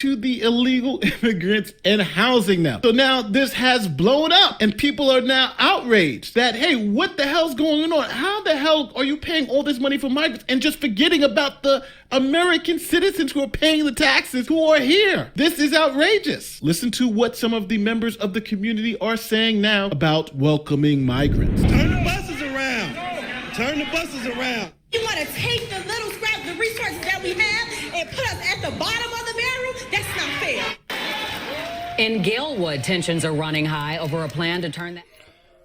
to the illegal immigrants and housing them. So now this has blown up and people are now outraged that, hey, what the hell's going on? How the hell are you paying all this money for migrants and just forgetting about the American citizens who are paying the taxes who are here? This is outrageous. Listen to what some of the members of the community are saying now about welcoming migrants. Turn the buses around. Turn the buses around. You want to take the little scrap, the resources that we have, and put us at the bottom of the barrel? That's not fair. In Galewood, tensions are running high over a plan to turn that.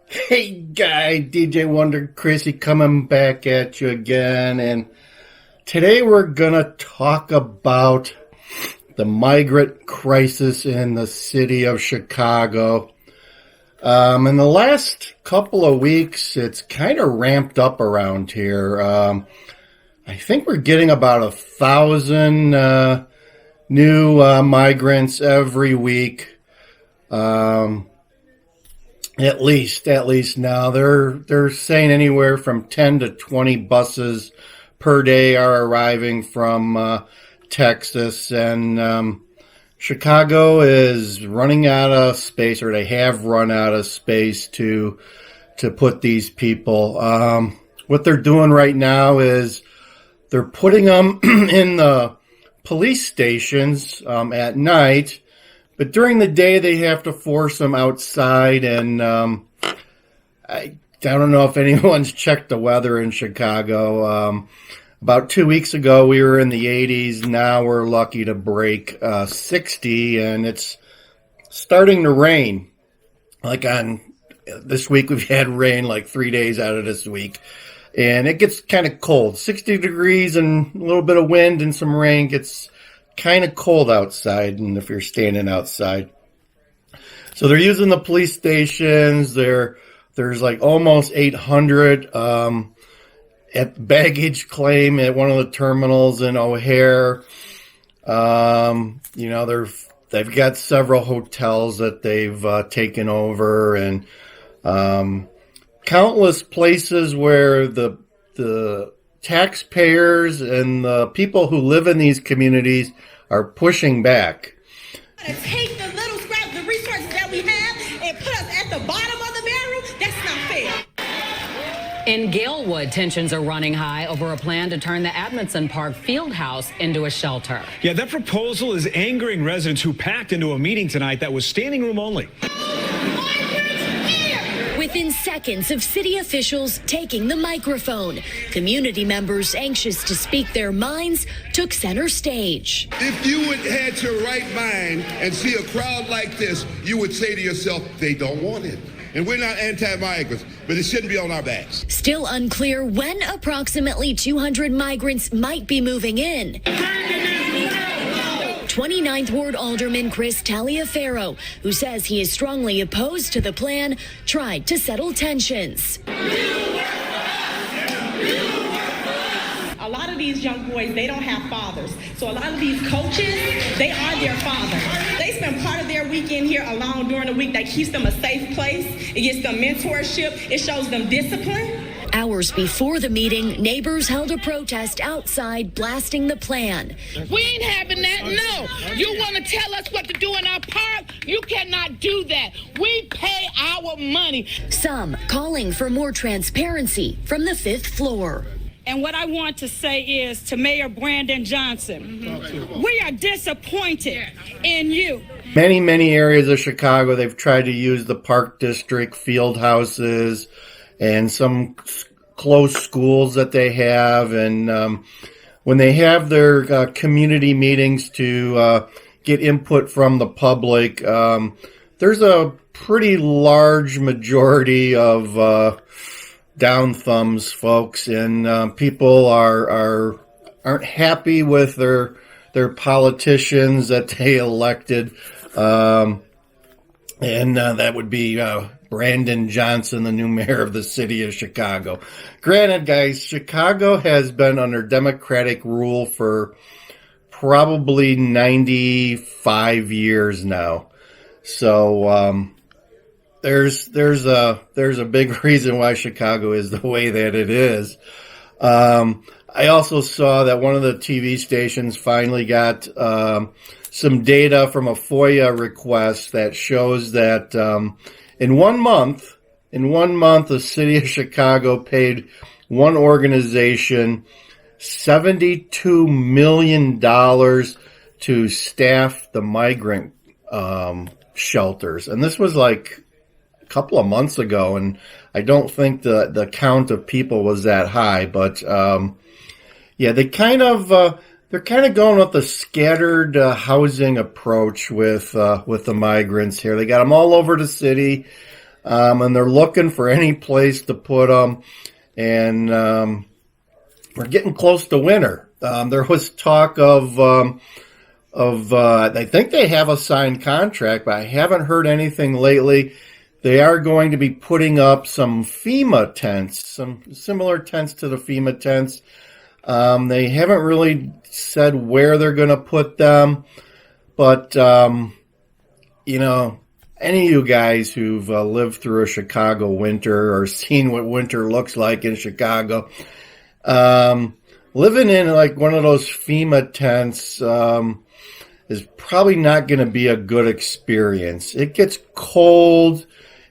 Hey, guy, DJ Wonder Chrissy coming back at you again. And today we're going to talk about the migrant crisis in the city of Chicago. In the last couple of weeks, it's kind of ramped up around here. I think we're getting about 1,000 new migrants every week. At least now. They're saying anywhere from 10 to 20 buses per day are arriving from Texas, and Chicago is running out of space, or they have run out of space to put these people. What they're doing right now is they're putting them in the police stations at night, but during the day they have to force them outside. And I don't know if anyone's checked the weather in Chicago. About 2 weeks ago, we were in the 80s. Now we're lucky to break 60, and it's starting to rain. Like on this week, we've had rain like 3 days out of this week, and it gets kind of cold. 60 degrees and a little bit of wind and some rain gets kind of cold outside, and if you're standing outside. So they're using the police stations. There's like almost 800 at baggage claim at one of the terminals in O'Hare. They've got several hotels that they've taken over, and countless places where the taxpayers and the people who live in these communities are pushing back. Take the little scrap, the resources that we have, and put us at the bottom of the barrel? That's not fair. In Galewood, tensions are running high over a plan to turn the Edmondson Park field house into a shelter. Yeah, that proposal is angering residents who packed into a meeting tonight that was standing room only. Within seconds of city officials taking the microphone, community members anxious to speak their minds took center stage. If you would had your right mind and see a crowd like this, you would say to yourself, they don't want it. And we're not anti-migrants, but it shouldn't be on our backs. Still unclear when approximately 200 migrants might be moving in. 29th Ward Alderman Chris Taliaferro, who says he is strongly opposed to the plan, tried to settle tensions. A lot of these young boys, they don't have fathers. So a lot of these coaches, they are their father. They spend part of their weekend here alone during the week. That keeps them a safe place. It gets them mentorship. It shows them discipline. Hours before the meeting, neighbors held a protest outside, blasting the plan. We ain't having that, no. You want to tell us what to do in our park? You cannot do that. We pay our money. Some calling for more transparency from the 5th floor. And what I want to say is to Mayor Brandon Johnson, we are disappointed in you. Many areas of Chicago, they've tried to use the Park District field houses and some close schools that they have. And when they have their community meetings to get input from the public, there's a pretty large majority of down thumbs, folks, and people aren't happy with their politicians that they elected, and that would be Brandon Johnson, the new mayor of the city of Chicago. Granted, guys, Chicago has been under Democratic rule for probably 95 years now, so there's a big reason why Chicago is the way that it is. I also saw that one of the TV stations finally got some data from a FOIA request that shows that in 1 month, the city of Chicago paid one organization $72 million to staff the migrant shelters. And this was like a couple of months ago, and I don't think the count of people was that high, but yeah, they're kind of going with the scattered housing approach with the migrants here. They got them all over the city, and they're looking for any place to put them. And we're getting close to winter. There was talk of I think they have a signed contract, but I haven't heard anything lately. They are going to be putting up some FEMA tents, some similar tents to the FEMA tents. They haven't really said where they're going to put them, but, you know, any of you guys who've lived through a Chicago winter or seen what winter looks like in Chicago, living in like one of those FEMA tents is probably not going to be a good experience. It gets cold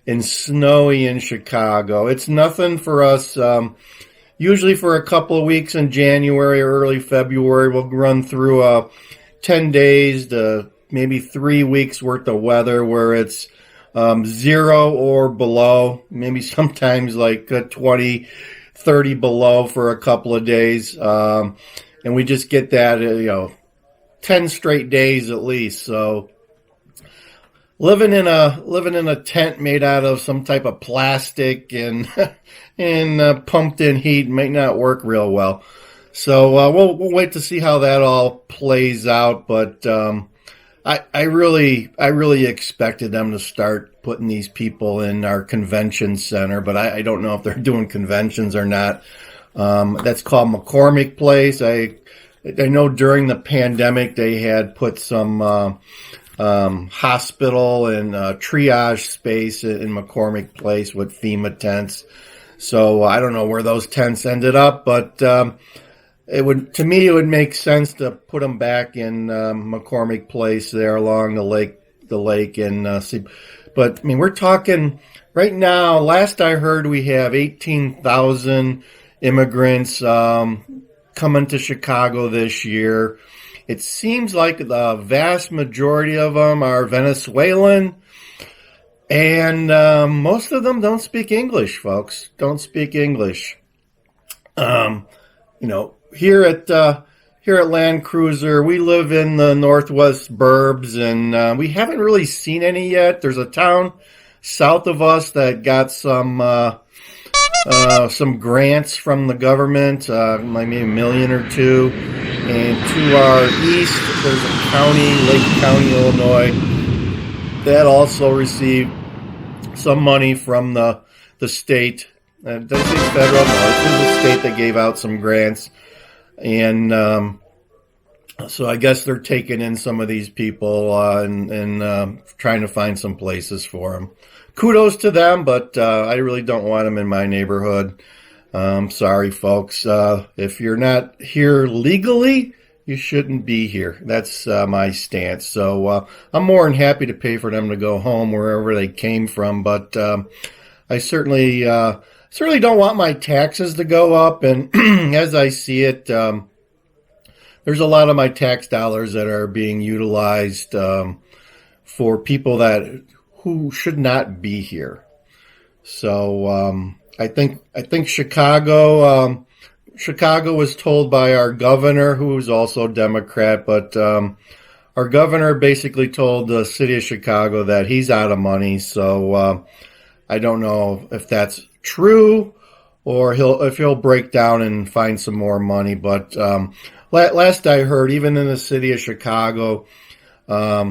and snowy in Chicago. It's nothing for us. Usually for a couple of weeks in January or early February, we'll run through 10 days to maybe 3 weeks worth of weather where it's 0 or below, maybe sometimes like 20, 30 below for a couple of days. And we just get that, 10 straight days at least. So living in a tent made out of some type of plastic and and pumped in heat might not work real well. So we'll wait to see how that all plays out. But I really expected them to start putting these people in our convention center, but I don't know if they're doing conventions or not. That's called McCormick Place. I know during the pandemic they had put some hospital and triage space in McCormick Place with FEMA tents. So I don't know where those tents ended up, but it would make sense to put them back in McCormick Place there along the lake and see. But I mean, we're talking right now. Last I heard, we have 18,000 immigrants coming to Chicago this year. It seems like the vast majority of them are Venezuelan, and most of them don't speak English, folks. Don't speak English. Here at Land Cruiser, we live in the Northwest Burbs, and we haven't really seen any yet. There's a town south of us that got some grants from the government, maybe $1 million or $2 million. And to our east, there's a county, Lake County, Illinois, that also received some money from the state. Did I say federal? No, it was the state that gave out some grants. And so I guess they're taking in some of these people and trying to find some places for them. Kudos to them, but I really don't want them in my neighborhood. Sorry, folks. If you're not here legally, you shouldn't be here. That's my stance. So I'm more than happy to pay for them to go home wherever they came from. But I certainly don't want my taxes to go up. And as I see it, there's a lot of my tax dollars that are being utilized for people who should not be here. So I think Chicago was told by our governor, who's also Democrat, but our governor basically told the city of Chicago that he's out of money. So I don't know if that's true or if he'll break down and find some more money. But last I heard, even in the city of Chicago,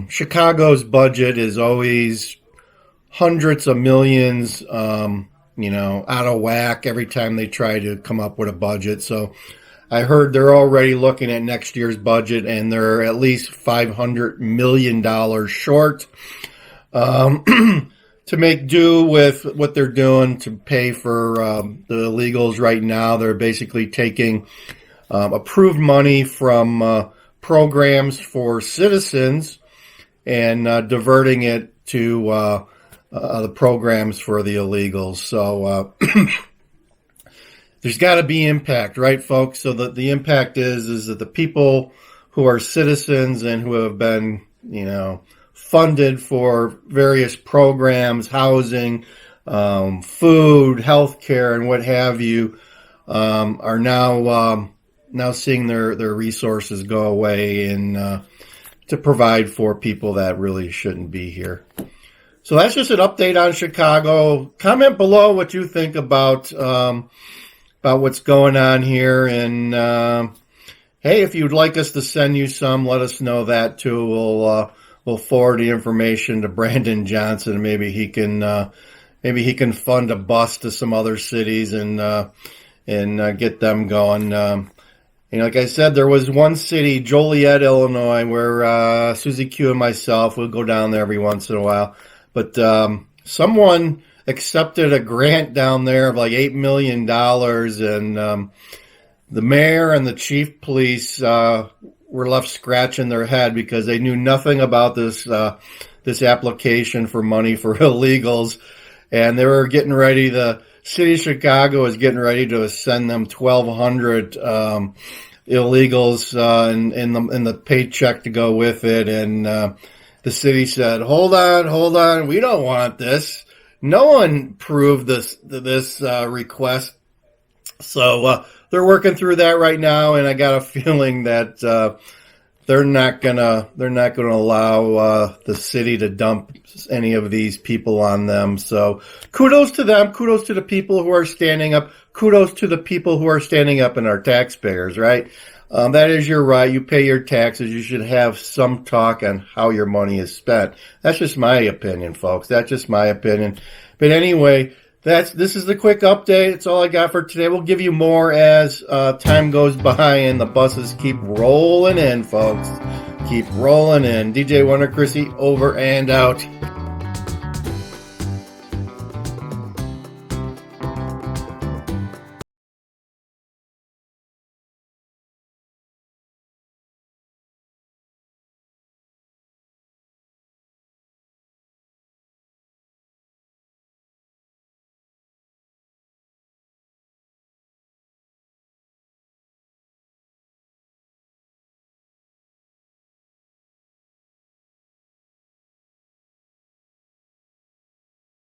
Chicago's budget is always hundreds of millions, out of whack every time they try to come up with a budget. So I heard they're already looking at next year's budget and they're at least $500 million short to make do with what they're doing to pay for the illegals right now. They're basically taking approved money from programs for citizens and diverting it to the programs for the illegals. So there's got to be impact, right, folks? So the impact is that the people who are citizens and who have been, funded for various programs, housing, food, healthcare, and what have you, are now seeing their resources go away and to provide for people that really shouldn't be here. So that's just an update on Chicago. Comment below what you think about what's going on here, and hey, if you'd like us to send you some, let us know that too. We'll forward the information to Brandon Johnson, and maybe he can fund a bus to some other cities and get them going. Like I said, there was one city, Joliet, Illinois, where Susie-Q and myself will go down there every once in a while. But someone accepted a grant down there of like $8 million, and the mayor and the chief police were left scratching their head because they knew nothing about this application for money for illegals, and they were getting ready. The city of Chicago is getting ready to send them 1,200 illegals in the paycheck to go with it, and the city said, "Hold on, we don't want this. No one proved this request." So they're working through that right now, and I got a feeling that they're not gonna allow the city to dump any of these people on them. So kudos to them. Kudos to the people who are standing up. Kudos to the people who are standing up and are taxpayers, right? That is your right. You pay your taxes. You should have some talk on how your money is spent. That's just my opinion, folks. That's just my opinion. But anyway, this is the quick update. It's all I got for today. We'll give you more as time goes by and the buses keep rolling in, folks. Keep rolling in. DJ Wonder Chrissy over and out.